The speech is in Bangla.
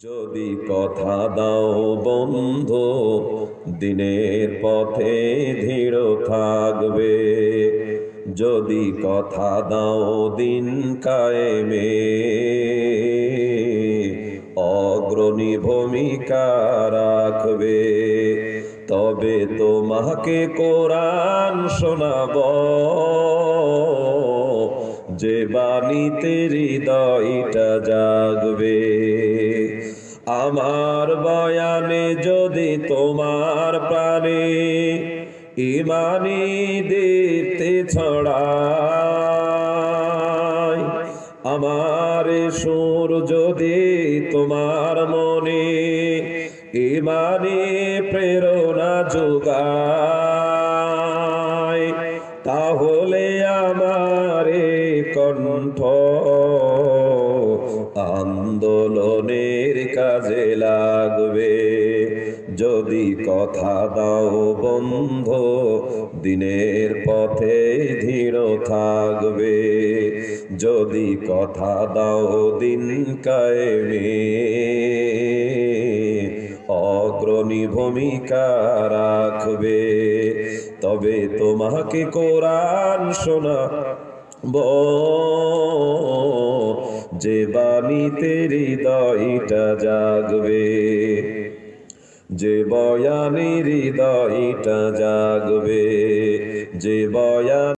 যদি কথা দাও বন্ধু, দিনের পথে দৃঢ় থাকবে। যদি কথা দাও দিন কায়েমে, অগ্রণী ভূমিকা রাখবে। তবে তোমাকে কোরআন শোনাবো, যে বাণীতে হৃদয়টা জাগবে। আমার বয়ানে যদি তোমার প্রাণে ইমানি দীপ্তি ছড়ায়, আমার সুর যদি তোমার মনে ইমানি প্রেরণা যোগায়, তাহলে আমার কণ্ঠ আন্দোলনের কাজে লাগবে। যদি কথা দাও বন্ধু, দিনের পথে দৃঢ় থাকবে। যদি কথা দাও দিন কায়েমে, অগ্রণী ভূমিকা রাখবে। তবে তোমাকে কোরআন শোনাবো, যে বাণীতে হৃদয়টা জাগবে। যে বয়ানে হৃদয়টা জাগবে, যে বয়ান